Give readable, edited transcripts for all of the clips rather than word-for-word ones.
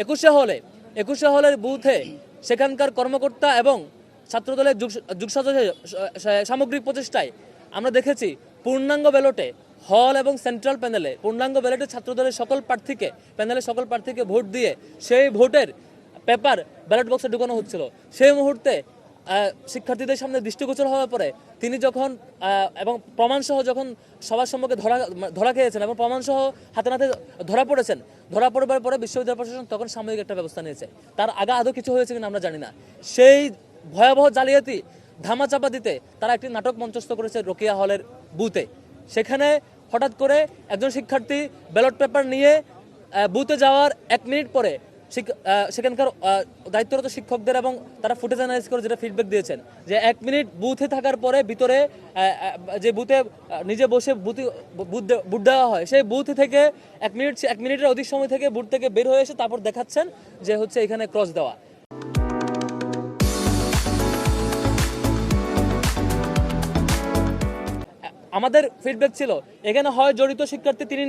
একুশে হলের বুথে সেখানকার কর্মকর্তা এবং ছাত্রদলের সামগ্রিক প্রচেষ্টায় আমরা দেখেছি পূর্ণাঙ্গ ব্যালটে হল এবং সেন্ট্রাল প্যানেলে পূর্ণাঙ্গ ব্যালটে ছাত্রদলের সকল প্রার্থীকে ভোট দিয়ে সেই ভোটের পেপার ব্যালট বক্সে ঢুকানো হচ্ছিল। সেই মুহূর্তে শিক্ষার্থীদের সামনে দৃষ্টিগোচর হওয়ার পরে তিনি যখন এবং প্রমাণসহ যখন সবার সম্মুখে ধরা খেয়েছেন এবং প্রমাণসহ হাতে নাতে ধরা পড়বার পরে বিশ্ববিদ্যালয় প্রশাসন তখন সাময়িক একটা ব্যবস্থা নিয়েছে। তার আগে আদৌ কিছু হয়েছে কিনা আমরা জানি না। সেই ভয়াবহ জালিয়াতি ধামাচাপা দিতে তারা একটি নাটক মঞ্চস্থ করেছে রোকেয়া হলের বুথে। সেখানে হঠাৎ করে একজন শিক্ষার্থী ব্যালট পেপার নিয়ে বুথে যাওয়ার 1 মিনিট পরে সেখানকার দায়িত্বরত শিক্ষকদের এবং তারা ফুটেজ অ্যানালাইজ করে যেটা ফিডব্যাক দিয়েছেন যে 1 মিনিট বুথে থাকার পরে ভিতরে যে বুথে নিজে বসে বুথ দেওয়া হয় সেই বুথ থেকে 1 মিনিটের অধিক সময় থেকে বুথ থেকে বের হয়ে এসে তারপর দেখাচ্ছেন যে হচ্ছে এখানে ক্রস দেওয়া। আমাদের ফিডব্যাক ছিল এখানে হয় জড়িত শিক্ষার্থী তিনি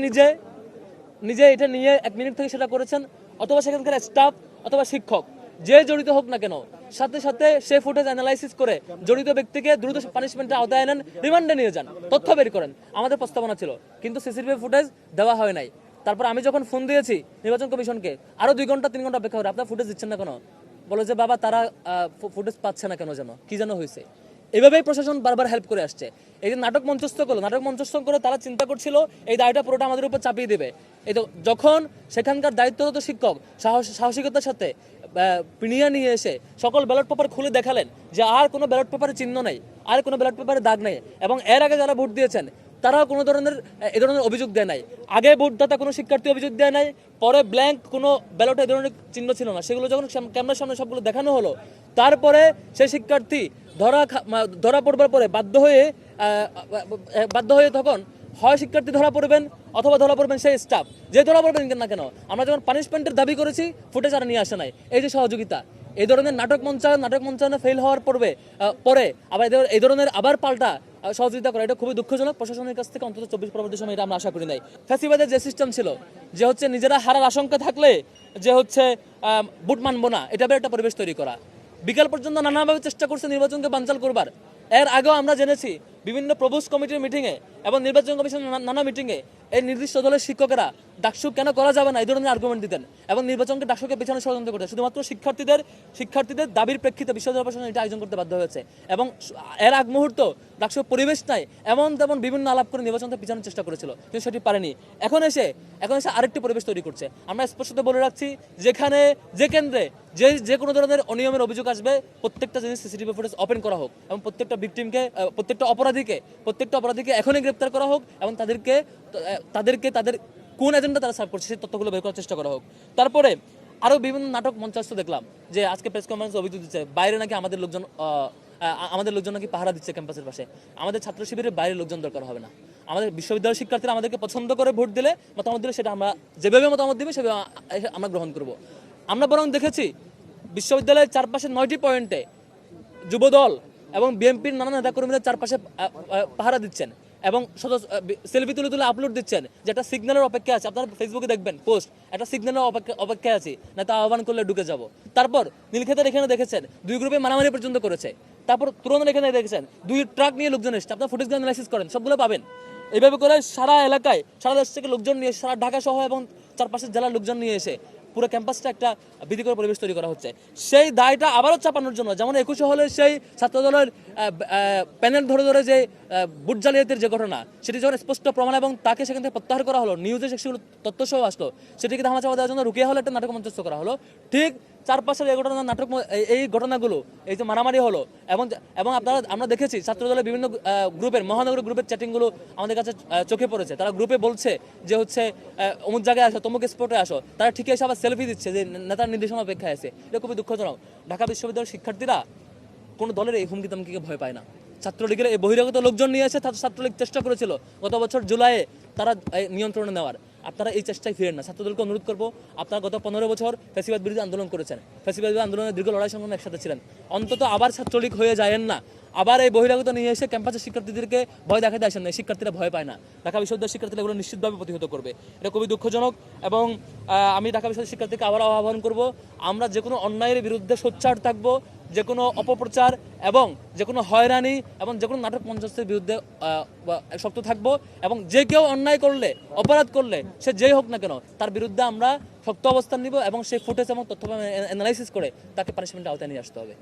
নিজে এটা নিয়ে 1 মিনিট থেকে সেটা করেছেন, অথবা সেখানকার স্টাফ অথবা শিক্ষক যে জড়িত হোক না কেন সাথে সাথে সে ফুটেজ অ্যানালাইসিস করে জড়িত ব্যক্তিকে দ্রুত পানিশমেন্টের আওতায় আনেন, রিমান্ডে নিয়ে যান, তথ্য বের করেন। আমাদের প্রস্তাবনা ছিল, কিন্তু সিসিটিভি ফুটেজ দেওয়া হয় নাই। তারপর আমি যখন ফোন দিয়েছি নির্বাচন কমিশনকে, আরো 2 ঘন্টা 3 ঘন্টা অপেক্ষা করে আপনারা ফুটেজ দিচ্ছেন না কেন, বলে যে বাবা তারা ফুটেজ পাচ্ছে না কেন, কি যেন হয়েছে। এভাবেই প্রশাসন বারবার হেল্প করে আসছে। এই যে নাটক মঞ্চস্থ করে তারা চিন্তা করছিল এই দায়টা পুরোটা আমাদের উপর চাপিয়ে দেবে। এই তো যখন সেখানকার দায়িত্বরত শিক্ষক সাহসিকতার সাথে পিনিয়া নিয়ে এসে সকল ব্যালট পেপার খুলে দেখালেন যে আর কোনো ব্যালট পেপারে চিহ্ন নেই, আর কোনো ব্যালট পেপারে দাগ নেই, এবং এর আগে যারা ভোট দিয়েছেন তারাও কোনো ধরনের এ ধরনের অভিযোগ দেয় নাই। আগে ভোটদাতা কোনো শিক্ষার্থী অভিযোগ দেয় নাই, পরে ব্ল্যাঙ্ক কোনো ব্যালটে এই ধরনের চিহ্ন ছিল না, সেগুলো যখন ক্যামেরার সামনে সবগুলো দেখানো হলো, তারপরে সেই শিক্ষার্থী ধরা পড়বার পরে বাধ্য হয়ে তখন হয় শিক্ষার্থী ধরা পড়বেন অথবা ধরা পড়বেন সেই স্টাফ, যে ধরা পড়বেন না কেন আমরা যখন পানিশমেন্টের দাবি করেছি ফুটেজ আর নিয়ে আসে নাই। এই যে সহযোগিতা, এই ধরনের নাটক মঞ্চায়নে ফেল হওয়ার পরে আবার এই ধরনের আবার পাল্টা সহযোগিতা করা, এটা খুবই দুঃখজনক। প্রশাসনের কাছ থেকে অন্তত 24 পরবর্তী সময় এটা আমরা আশা করি নাই। ফ্যাসিবাদের যে সিস্টেম ছিল যে হচ্ছে নিজেরা হারার আশঙ্কা থাকলে যে হচ্ছে বুট মানবো না, এটা একটা পরিবেশ তৈরি করা, বিকাল পর্যন্ত নানাভাবে চেষ্টা করছে নির্বাচনকে বানচাল করবার। এর আগেও আমরা জেনেছি বিভিন্ন প্রবোস কমিটির মিটিংয়ে এবং নির্বাচন কমিশনের নানা মিটিংয়ে এই নির্দিষ্ট দলের শিক্ষকেরা ডাকসু কেন করা যাবে না এই ধরনের আর্গুমেন্ট দিতেন এবং নির্বাচনকে ডাকসুকে পেছনে ষড়যন্ত্র করতেন। শুধুমাত্র শিক্ষার্থীদের দাবির প্রেক্ষিতে বিশ্ববিদ্যালয় প্রশাসন এটা আয়োজন করতে বাধ্য হয়েছে, এবং এর আগ মুহূর্ত ডাকসুর পরিবেশ নাই এমন তেমন বিভিন্ন আলাপ করে নির্বাচনকে পিছানোর চেষ্টা করেছিল, কিন্তু সেটি পারেনি। এখন এসে আরেকটি পরিবেশ তৈরি করছে। আমরা স্পষ্ট বলে রাখছি, যে কেন্দ্রে যে কোনো ধরনের অনিয়মের অভিযোগ আসবে প্রত্যেকটা জিনিস সিসিটিভি ফুটেজ ওপেন করা হোক, এবং প্রত্যেকটা অপরাধীকে এখনই গ্রেপ্তার করা হোক, এবং তাদের কোন এজেন্ডা তারা সার্ভ করছে সেই তথ্যগুলো বের করার চেষ্টা করা হোক। তারপরে আরো বিভিন্ন নাটক মঞ্চস্থ দেখলাম যে আজকে প্রেস কনফারেন্স অভিযোগ দিচ্ছে বাইরে নাকি আমাদের লোকজন নাকি পাহারা দিচ্ছে ক্যাম্পাসের পাশে। আমাদের ছাত্র শিবিরের বাইরের লোকজন দরকার হবে না। আমাদের বিশ্ববিদ্যালয়ের শিক্ষার্থীরা আমাদেরকে পছন্দ করে ভোট দিলে মতামত দিলে সেটা আমরা যেভাবে মতামত দিবে সেভাবে আমরা গ্রহণ করব। আমরা বরং দেখেছি বিশ্ববিদ্যালয়ের চারপাশে 9টি পয়েন্টে যুবদল এবং বিএনপির নানা নেতাকর্মীদের চারপাশে পাহারা দিচ্ছেন এবং সেলফি তুলে আপলোড দিচ্ছেন যে একটা সিগন্যালের অপেক্ষা আছে। আপনারা ফেসবুকে দেখবেন পোস্ট, একটা সিগন্যালের অপেক্ষায় আছি, না তা আহ্বান করলে ঢুকে যাব। তারপর নীলক্ষেতের এখানে দেখেছেন 2 গ্রুপে মারামারি পর্যন্ত করেছে। তারপর তুরনের এখানে দেখেছেন 2 ট্রাক নিয়ে লোকজন এসেছে। আপনারা ফুটেজ অ্যানালাইসিস করেন, সবগুলো পাবেন। এইভাবে করে সারা এলাকায় সারা দেশ থেকে লোকজন নিয়ে, সারা ঢাকা সহ এবং চারপাশের জেলার লোকজন নিয়ে এসে পুরো ক্যাম্পাসটা একটা ভীতিকর পরিবেশ তৈরি করা হচ্ছে। সেই দায়টা আবারও চাপানোর জন্য, যেমন 21 হলের সেই ছাত্রদলের প্যানেল ধরে যে বুট জালিয়াতির যে ঘটনা, সেটি যখন স্পষ্ট প্রমাণ এবং তাকে সেখান থেকে প্রত্যাহার করা হলো, নিউজে সেগুলো তথ্য সহ আসলো, সেটিকে ধামাচাপা দেওয়ার জন্য রোকেয়া হলে একটা নাটক মঞ্চস্থ করা হলো। ঠিক চারপাশের এই ঘটনাগুলো, এই যে মারামারি হলো, এবং আমরা দেখেছি ছাত্রদলের বিভিন্ন মহানগর গ্রুপের চ্যাটিংগুলো আমাদের কাছে চোখে পড়েছে। তারা গ্রুপে বলছে যে হচ্ছে অমুক জায়গায় আসো, তমুক স্পটে আসো, তারা ঠিকই এসে আবার সেলফি দিচ্ছে যে নেতার নির্দেশনা অপেক্ষায় আছে। এটা খুবই দুঃখজনক। ঢাকা বিশ্ববিদ্যালয়ের শিক্ষার্থীরা কোনো দলের এই হুমকি তামকিকে ভয় পায় না। ছাত্রলীগের এই বহিরাগত লোকজন নিয়ে এসে ছাত্রলীগ চেষ্টা করেছিল গত বছর জুলাইয়ে তারা নিয়ন্ত্রণে নেওয়ার। আপনারা এই চেষ্টায় ফিরেন না। ছাত্রদলকে অনুরোধ করবো, আপনারা গত 15 বছর ফ্যাসিবাদ বিরোধী আন্দোলন করেছেন, ফ্যাসিবাদ বিরোধী আন্দোলনের দীর্ঘ লড়াই সংগ্রামে একসাথে ছিলেন, অন্তত আবার ছাত্রলীগ হয়ে যায়েন না। আবার এই বহিরাগত নিয়ে এসে ক্যাম্পাসের শিক্ষার্থীদেরকে ভয় দেখাতে আসেন না, শিক্ষার্থীরা ভয় পায় না। ঢাকা বিশ্ববিদ্যালয়ের শিক্ষার্থীরা এগুলো নিশ্চিতভাবে প্রতিহত করবে। এটা খুবই দুঃখজনক এবং আমি ঢাকা বিশ্ববিদ্যালয়ের শিক্ষার্থীকে আবার আহ্বান করব, আমরা যে কোনো অন্যায়ের বিরুদ্ধে সোচ্চার থাকব, যে কোনো অপপ্রচার এবং যে কোনো হয়রানি এবং যে কোনো নাটক মঞ্চস্থের বিরুদ্ধে শক্ত থাকব এবং যে কেউ অন্যায় করলে, অপরাধ করলে, সে যেই হোক না কেন, তার বিরুদ্ধে আমরা শক্ত অবস্থান নিব এবং সেই ফুটেজ এবং তথ্য অ্যানালাইসিস করে তাকে পানিশমেন্টের আওতায় নিয়ে আসতে হবে।